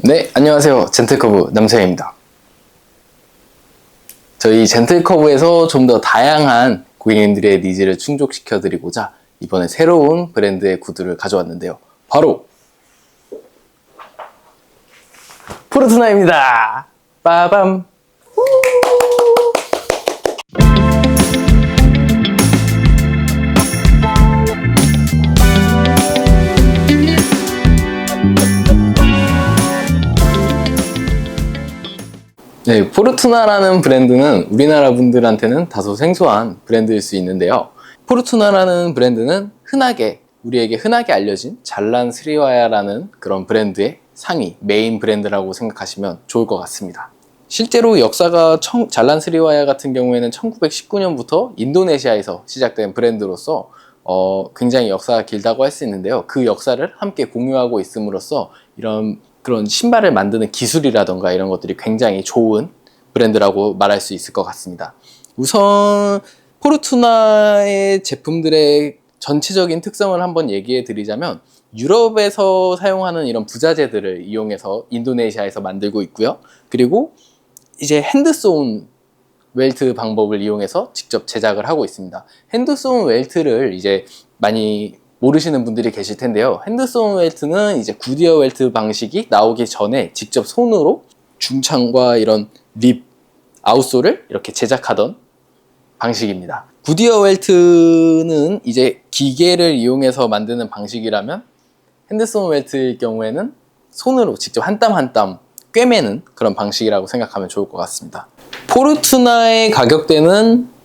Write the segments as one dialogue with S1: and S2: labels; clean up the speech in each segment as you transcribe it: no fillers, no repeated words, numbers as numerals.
S1: 네, 안녕하세요. 젠틀커브 남성입니다. 저희 젠틀커브에서 좀 더 다양한 고객님들의 니즈를 충족시켜 드리고자 이번에 새로운 브랜드의 구두를 가져왔는데요. 바로 포르투나입니다. 빠밤. 네, 포르투나라는 브랜드는 우리나라 분들한테는 다소 생소한 브랜드일 수 있는데요. 포르투나라는 브랜드는 우리에게 흔하게 알려진 잘란 스리와야라는 그런 브랜드의 상위, 메인 브랜드라고 생각하시면 좋을 것 같습니다. 실제로 역사가 잘란 스리와야 같은 경우에는 1919년부터 인도네시아에서 시작된 브랜드로서 굉장히 역사가 길다고 할 수 있는데요. 그 역사를 함께 공유하고 있음으로써 그런 신발을 만드는 기술이라던가 이런 것들이 굉장히 좋은 브랜드라고 말할 수 있을 것 같습니다. 우선 포르투나의 제품들의 전체적인 특성을 한번 얘기해 드리자면 유럽에서 사용하는 이런 부자재들을 이용해서 인도네시아에서 만들고 있고요. 그리고 이제 핸드소운 웰트 방법을 이용해서 직접 제작을 하고 있습니다. 핸드소운 웰트를 이제 많이 모르시는 분들이 계실 텐데요. 핸드소운 웰트는 이제 구디어 웰트 방식이 나오기 전에 직접 손으로 중창과 이런 립, 아웃솔을 이렇게 제작하던 방식입니다. 구디어 웰트는 이제 기계를 이용해서 만드는 방식이라면 핸드소운 웰트의 경우에는 손으로 직접 한 땀 한 땀 꿰매는 그런 방식이라고 생각하면 좋을 것 같습니다. 포르투나의 가격대는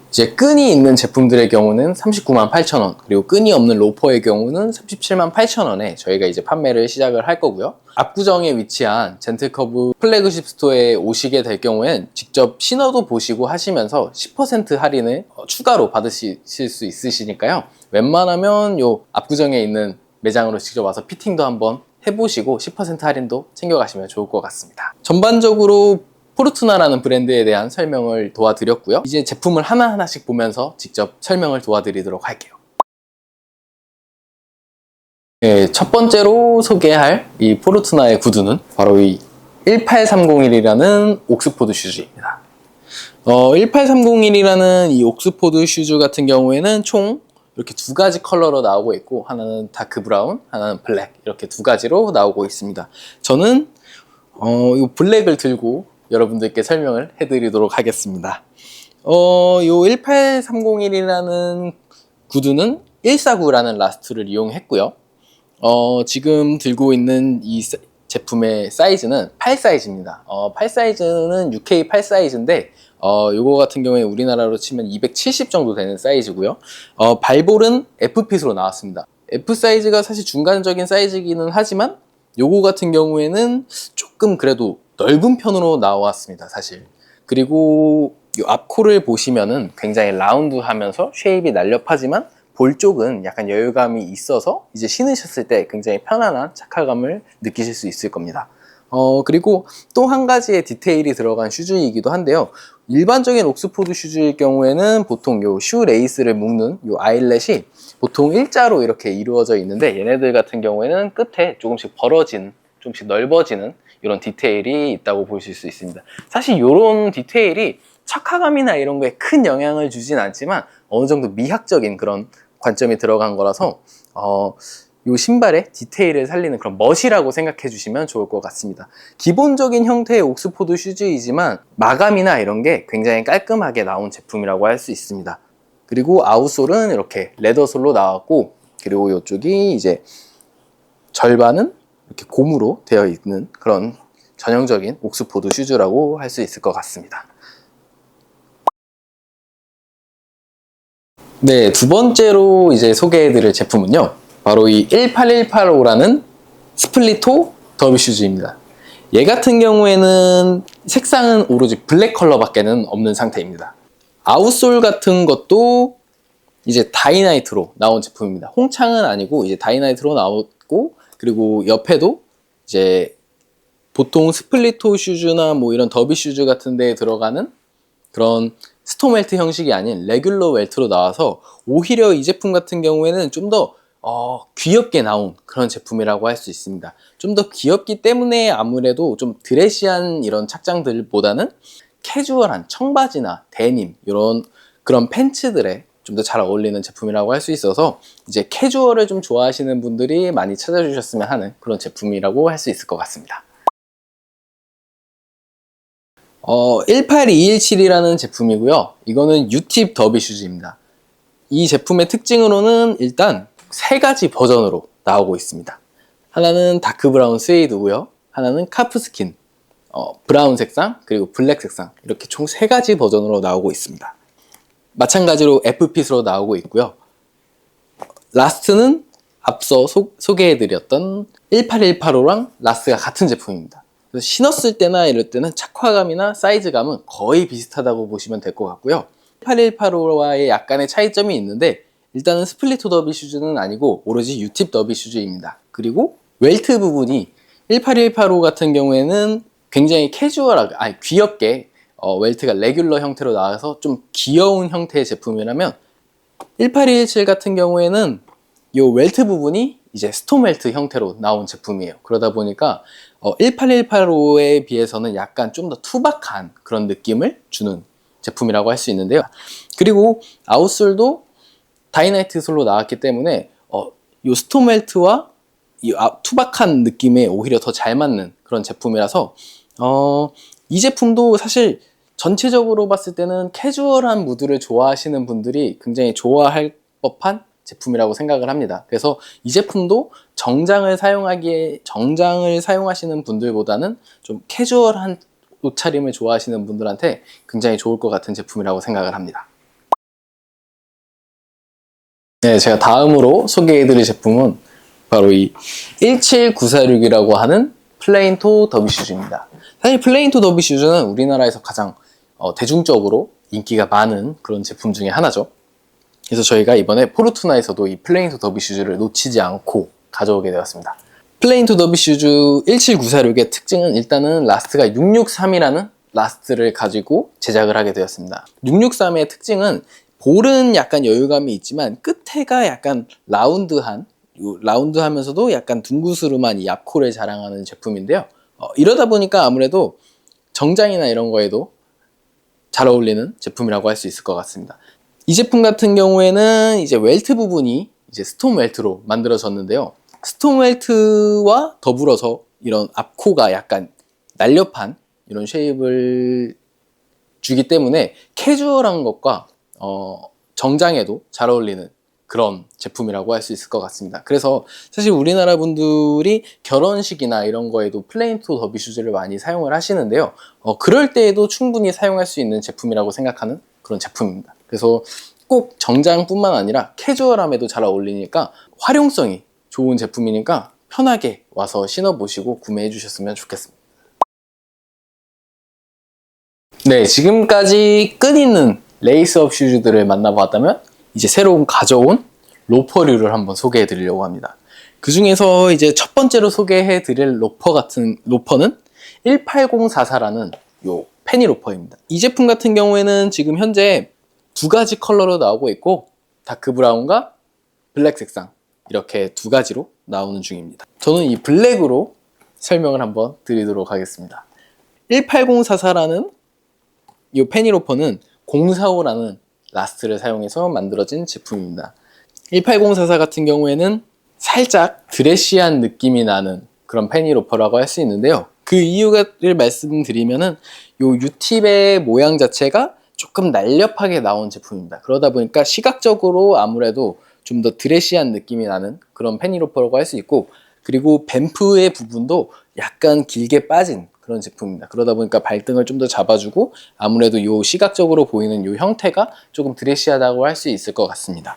S1: 이제 끈이 있는 제품들의 경우는 398,000원, 그리고 끈이 없는 로퍼의 경우는 378,000원에 저희가 이제 판매를 시작을 할 거고요. 압구정에 위치한 젠틀커브 플래그십 스토어에 오시게 될 경우엔 직접 신어도 보시고 하시면서 10% 할인을 추가로 받으실 수 있으시니까요. 웬만하면 요 압구정에 있는 매장으로 직접 와서 피팅도 한번 해보시고 10% 할인도 챙겨가시면 좋을 것 같습니다. 전반적으로 포르투나라는 브랜드에 대한 설명을 도와드렸고요. 이제 제품을 하나하나씩 보면서 직접 설명을 도와드리도록 할게요. 네, 첫 번째로 소개할 이 포르투나의 구두는 바로 이 18301이라는 옥스포드 슈즈입니다. 18301이라는 이 옥스포드 슈즈 같은 경우에는 총 이렇게 두 가지 컬러로 나오고 있고, 하나는 다크 브라운, 하나는 블랙, 이렇게 두 가지로 나오고 있습니다. 저는 이 블랙을 들고 여러분들께 설명을 해드리도록 하겠습니다. 요 18301이라는 구두는 149라는 라스트를 이용했고요. 지금 들고 있는 이 제품의 사이즈는 8 사이즈입니다. 8 사이즈는 UK 8 사이즈인데, 요거 같은 경우에 우리나라로 치면 270 정도 되는 사이즈고요. 발볼은 F핏으로 나왔습니다. F 사이즈가 사실 중간적인 사이즈이기는 하지만 요거 같은 경우에는 조금 그래도 넓은 편으로 나왔습니다, 사실. 그리고 이 앞코를 보시면은 굉장히 라운드하면서 쉐입이 날렵하지만 볼 쪽은 약간 여유감이 있어서 이제 신으셨을 때 굉장히 편안한 착화감을 느끼실 수 있을 겁니다. 그리고 또 한 가지의 디테일이 들어간 슈즈이기도 한데요. 일반적인 옥스포드 슈즈일 경우에는 보통 요 슈 레이스를 묶는 요 아일렛이 보통 일자로 이렇게 이루어져 있는데, 얘네들 같은 경우에는 끝에 조금씩 벌어진, 조금씩 넓어지는 이런 디테일이 있다고 보실 수 있습니다. 사실 이런 디테일이 착화감이나 이런 거에 큰 영향을 주진 않지만 어느 정도 미학적인 그런 관점이 들어간 거라서 이 신발의 디테일을 살리는 그런 멋이라고 생각해 주시면 좋을 것 같습니다. 기본적인 형태의 옥스포드 슈즈이지만 마감이나 이런 게 굉장히 깔끔하게 나온 제품이라고 할 수 있습니다. 그리고 아웃솔은 이렇게 레더솔로 나왔고, 그리고 이쪽이 이제 절반은 이렇게 고무로 되어 있는 그런 전형적인 옥스포드 슈즈라고 할 수 있을 것 같습니다. 네, 두 번째로 이제 소개해드릴 제품은요, 바로 이 18185라는 스플리토 더비 슈즈입니다. 얘 같은 경우에는 색상은 오로지 블랙 컬러밖에는 없는 상태입니다. 아웃솔 같은 것도 이제 다이나이트로 나온 제품입니다. 홍창은 아니고 이제 다이나이트로 나왔고, 그리고 옆에도 이제 보통 스플리토 슈즈나 뭐 이런 더비 슈즈 같은 데에 들어가는 그런 스톰 웰트 형식이 아닌 레귤러 웰트로 나와서 오히려 이 제품 같은 경우에는 좀 더 귀엽게 나온 그런 제품이라고 할 수 있습니다. 좀 더 귀엽기 때문에 아무래도 좀 드레시한 이런 착장들보다는 캐주얼한 청바지나 데님 이런 그런 팬츠들에 좀 더 잘 어울리는 제품이라고 할 수 있어서 이제 캐주얼을 좀 좋아하시는 분들이 많이 찾아주셨으면 하는 그런 제품이라고 할 수 있을 것 같습니다. 18217이라는 제품이고요. 이거는 U팁 더비 슈즈입니다. 이 제품의 특징으로는 일단 세 가지 버전으로 나오고 있습니다. 하나는 다크 브라운 스웨이드고요. 하나는 카프 스킨, 브라운 색상, 그리고 블랙 색상 이렇게 총 세 가지 버전으로 나오고 있습니다. 마찬가지로 F핏으로 나오고 있고요. 라스트는 앞서 소개해드렸던 18185랑 라스트가 같은 제품입니다. 그래서 신었을 때나 이럴 때는 착화감이나 사이즈감은 거의 비슷하다고 보시면 될 것 같고요. 18185와의 약간의 차이점이 있는데 일단은 스플리트 더비 슈즈는 아니고 오로지 U팁 더비 슈즈입니다. 그리고 웰트 부분이 18185 같은 경우에는 굉장히 캐주얼하게, 귀엽게 웰트가 레귤러 형태로 나와서 좀 귀여운 형태의 제품이라면 18217 같은 경우에는 이 웰트 부분이 이제 스톰 웰트 형태로 나온 제품이에요. 그러다 보니까 18185에 비해서는 약간 좀 더 투박한 그런 느낌을 주는 제품이라고 할 수 있는데요. 그리고 아웃솔도 다이나이트 솔로 나왔기 때문에 이 스톰 웰트와 이 투박한 느낌에 오히려 더 잘 맞는 그런 제품이라서 이 제품도 사실 전체적으로 봤을 때는 캐주얼한 무드를 좋아하시는 분들이 굉장히 좋아할 법한 제품이라고 생각을 합니다. 그래서 이 제품도 정장을 사용하시는 분들보다는 좀 캐주얼한 옷차림을 좋아하시는 분들한테 굉장히 좋을 것 같은 제품이라고 생각을 합니다. 네, 제가 다음으로 소개해드릴 제품은 바로 이 17946이라고 하는 플레인토 더비 슈즈입니다. 사실 플레인토 더비 슈즈는 우리나라에서 가장 대중적으로 인기가 많은 그런 제품 중에 하나죠. 그래서 저희가 이번에 포르투나에서도 이 플레인토 더비 슈즈를 놓치지 않고 가져오게 되었습니다. 플레인토 더비 슈즈 17946의 특징은 일단은 라스트가 663이라는 라스트를 가지고 제작을 하게 되었습니다. 663의 특징은 볼은 약간 여유감이 있지만 끝에가 약간 라운드하면서도 약간 둥구스름한 이 앞콜을 자랑하는 제품인데요. 이러다 보니까 아무래도 정장이나 이런 거에도 잘 어울리는 제품이라고 할 수 있을 것 같습니다. 이 제품 같은 경우에는 이제 웰트 부분이 이제 스톰 웰트로 만들어졌는데요. 스톰 웰트와 더불어서 이런 앞코가 약간 날렵한 이런 쉐입을 주기 때문에 캐주얼한 것과 정장에도 잘 어울리는 그런 제품이라고 할 수 있을 것 같습니다. 그래서 사실 우리나라 분들이 결혼식이나 이런 거에도 플레인토 더비 슈즈를 많이 사용을 하시는데요. 그럴 때에도 충분히 사용할 수 있는 제품이라고 생각하는 그런 제품입니다. 그래서 꼭 정장뿐만 아니라 캐주얼함에도 잘 어울리니까 활용성이 좋은 제품이니까 편하게 와서 신어보시고 구매해 주셨으면 좋겠습니다. 네, 지금까지 끈있는 레이스업 슈즈들을 만나보았다면 이제 새로 가져온 로퍼류를 한번 소개해 드리려고 합니다. 그 중에서 이제 첫 번째로 소개해 드릴 로퍼는 18044라는 요 페니 로퍼입니다. 이 제품 같은 경우에는 지금 현재 두 가지 컬러로 나오고 있고 다크 브라운과 블랙 색상 이렇게 두 가지로 나오는 중입니다. 저는 이 블랙으로 설명을 한번 드리도록 하겠습니다. 18044라는 이 페니 로퍼는 045라는 라스트를 사용해서 만들어진 제품입니다. 18044 같은 경우에는 살짝 드레시한 느낌이 나는 그런 페니 로퍼라고 할 수 있는데요. 그 이유를 말씀드리면은 요 U팁의 모양 자체가 조금 날렵하게 나온 제품입니다. 그러다 보니까 시각적으로 아무래도 좀 더 드레시한 느낌이 나는 그런 페니 로퍼라고 할 수 있고, 그리고 뱀프의 부분도 약간 길게 빠진 그런 제품입니다. 그러다 보니까 발등을 좀 더 잡아주고 아무래도 요 시각적으로 보이는 요 형태가 조금 드레시하다고 할 수 있을 것 같습니다.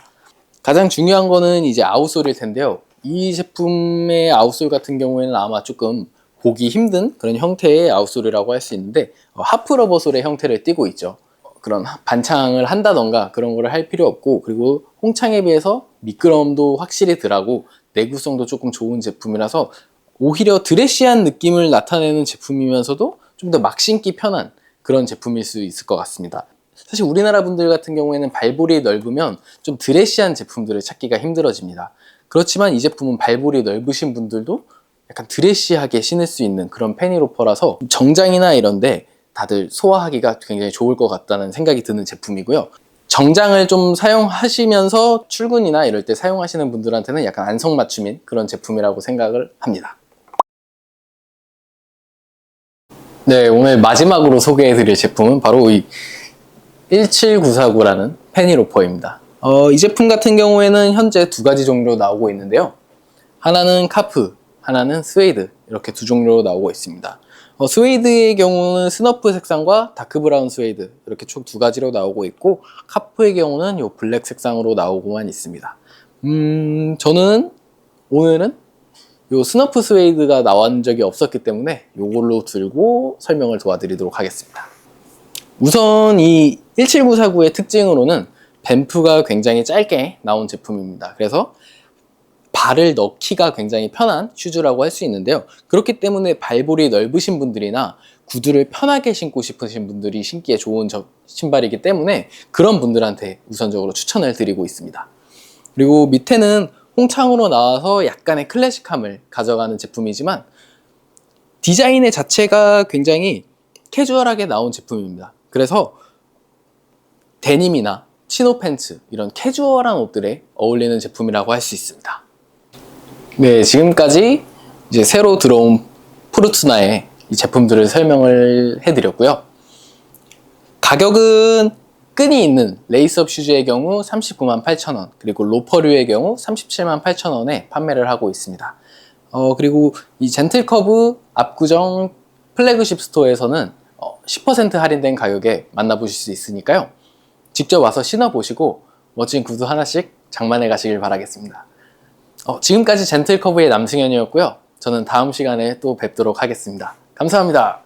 S1: 가장 중요한 거는 이제 아웃솔일 텐데요. 이 제품의 아웃솔 같은 경우에는 아마 조금 보기 힘든 그런 형태의 아웃솔이라고 할 수 있는데 하프 러버 솔의 형태를 띠고 있죠. 그런 반창을 한다던가 그런 거를 할 필요 없고, 그리고 홍창에 비해서 미끄러움도 확실히 덜하고 내구성도 조금 좋은 제품이라서 오히려 드레시한 느낌을 나타내는 제품이면서도 좀 더 막 신기 편한 그런 제품일 수 있을 것 같습니다. 사실 우리나라 분들 같은 경우에는 발볼이 넓으면 좀 드레시한 제품들을 찾기가 힘들어집니다. 그렇지만 이 제품은 발볼이 넓으신 분들도 약간 드레시하게 신을 수 있는 그런 페니로퍼라서 정장이나 이런데 다들 소화하기가 굉장히 좋을 것 같다는 생각이 드는 제품이고요. 정장을 좀 사용하시면서 출근이나 이럴 때 사용하시는 분들한테는 약간 안성맞춤인 그런 제품이라고 생각을 합니다. 네, 오늘 마지막으로 소개해드릴 제품은 바로 이 17949라는 페니로퍼입니다. 이 제품 같은 경우에는 현재 두 가지 종류로 나오고 있는데요. 하나는 카프, 하나는 스웨이드, 이렇게 두 종류로 나오고 있습니다. 스웨이드의 경우는 스너프 색상과 다크 브라운 스웨이드, 이렇게 총 두 가지로 나오고 있고, 카프의 경우는 요 블랙 색상으로 나오고만 있습니다. 저는 오늘은 요 스너프 스웨이드가 나온 적이 없었기 때문에 요걸로 들고 설명을 도와드리도록 하겠습니다. 우선 이 17949의 특징으로는 뱀프가 굉장히 짧게 나온 제품입니다. 그래서 발을 넣기가 굉장히 편한 슈즈라고 할 수 있는데요. 그렇기 때문에 발볼이 넓으신 분들이나 구두를 편하게 신고 싶으신 분들이 신기에 좋은 신발이기 때문에 그런 분들한테 우선적으로 추천을 드리고 있습니다. 그리고 밑에는 홍창으로 나와서 약간의 클래식함을 가져가는 제품이지만 디자인의 자체가 굉장히 캐주얼하게 나온 제품입니다. 그래서 데님이나 치노 팬츠 이런 캐주얼한 옷들에 어울리는 제품이라고 할 수 있습니다. 네, 지금까지 이제 새로 들어온 포르투나의 이 제품들을 설명을 해드렸고요. 가격은 끈이 있는 레이스업 슈즈의 경우 398,000원, 그리고 로퍼류의 경우 378,000원에 판매를 하고 있습니다. 그리고 이 젠틀커브 압구정 플래그십 스토어에서는 10% 할인된 가격에 만나보실 수 있으니까요. 직접 와서 신어보시고 멋진 구두 하나씩 장만해 가시길 바라겠습니다. 지금까지 젠틀커브의 남승현이었고요. 저는 다음 시간에 또 뵙도록 하겠습니다. 감사합니다.